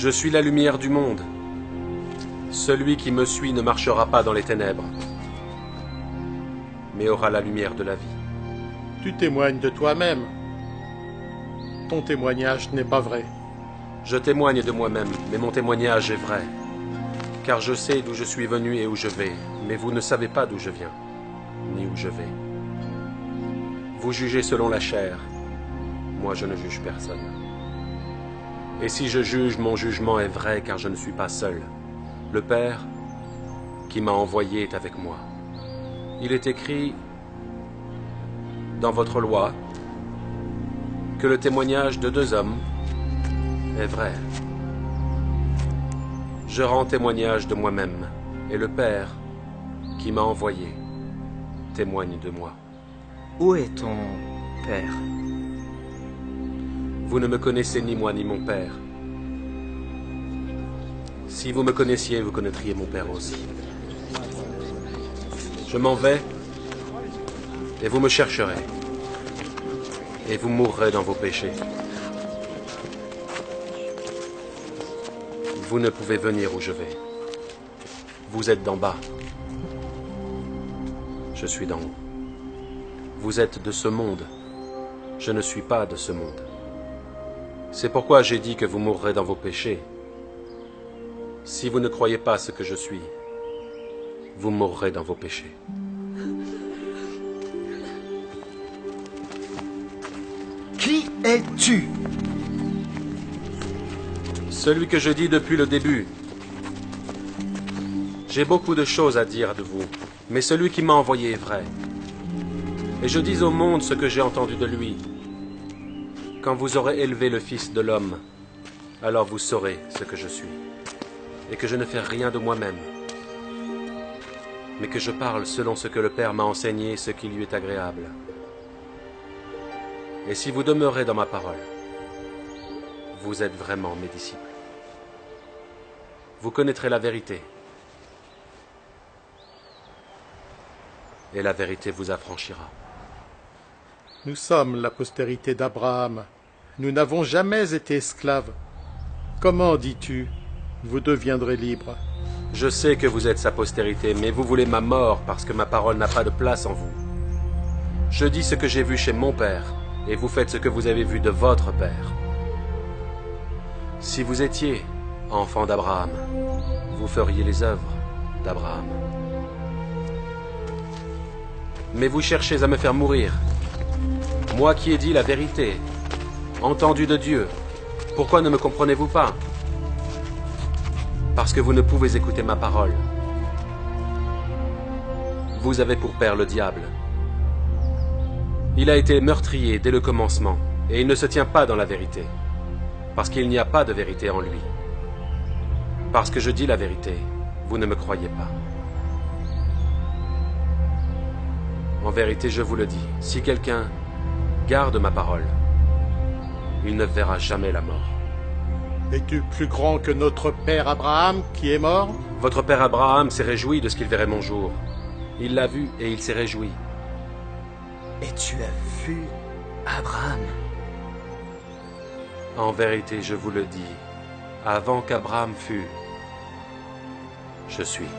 Je suis la lumière du monde. Celui qui me suit ne marchera pas dans les ténèbres, mais aura la lumière de la vie. Tu témoignes de toi-même. Ton témoignage n'est pas vrai. Je témoigne de moi-même, mais mon témoignage est vrai. Car je sais d'où je suis venu et où je vais, mais vous ne savez pas d'où je viens, ni où je vais. Vous jugez selon la chair, moi je ne juge personne. Et si je juge, mon jugement est vrai, car je ne suis pas seul. Le Père qui m'a envoyé est avec moi. Il est écrit dans votre loi que le témoignage de deux hommes est vrai. Je rends témoignage de moi-même, et le Père qui m'a envoyé témoigne de moi. Où est ton père? Vous ne me connaissez ni moi ni mon Père. Si vous me connaissiez, vous connaîtriez mon Père aussi. Je m'en vais, et vous me chercherez, et vous mourrez dans vos péchés. Vous ne pouvez venir où je vais. Vous êtes d'en bas. Je suis d'en haut. Vous êtes de ce monde. Je ne suis pas de ce monde. C'est pourquoi j'ai dit que vous mourrez dans vos péchés. Si vous ne croyez pas ce que je suis, vous mourrez dans vos péchés. Qui es-tu? Celui que je dis depuis le début. J'ai beaucoup de choses à dire de vous, mais celui qui m'a envoyé est vrai. Et je dis au monde ce que j'ai entendu de lui. Quand vous aurez élevé le Fils de l'homme, alors vous saurez ce que je suis, et que je ne fais rien de moi-même, mais que je parle selon ce que le Père m'a enseigné, ce qui lui est agréable. Et si vous demeurez dans ma parole, vous êtes vraiment mes disciples. Vous connaîtrez la vérité, et la vérité vous affranchira. Nous sommes la postérité d'Abraham. Nous n'avons jamais été esclaves. Comment dis-tu, vous deviendrez libres? Je sais que vous êtes sa postérité, mais vous voulez ma mort parce que ma parole n'a pas de place en vous. Je dis ce que j'ai vu chez mon Père, et vous faites ce que vous avez vu de votre Père. Si vous étiez enfant d'Abraham, vous feriez les œuvres d'Abraham. Mais vous cherchez à me faire mourir. Moi qui ai dit la vérité, entendu de Dieu, pourquoi ne me comprenez-vous pas? Parce que vous ne pouvez écouter ma parole. Vous avez pour père le diable. Il a été meurtrier dès le commencement, et il ne se tient pas dans la vérité, parce qu'il n'y a pas de vérité en lui. Parce que je dis la vérité, vous ne me croyez pas. En vérité, je vous le dis, si quelqu'un garde ma parole, il ne verra jamais la mort. Es-tu plus grand que notre père Abraham qui est mort? Votre père Abraham s'est réjoui de ce qu'il verrait mon jour. Il l'a vu et il s'est réjoui. Et tu as vu Abraham? En vérité, je vous le dis, avant qu'Abraham fût, je suis.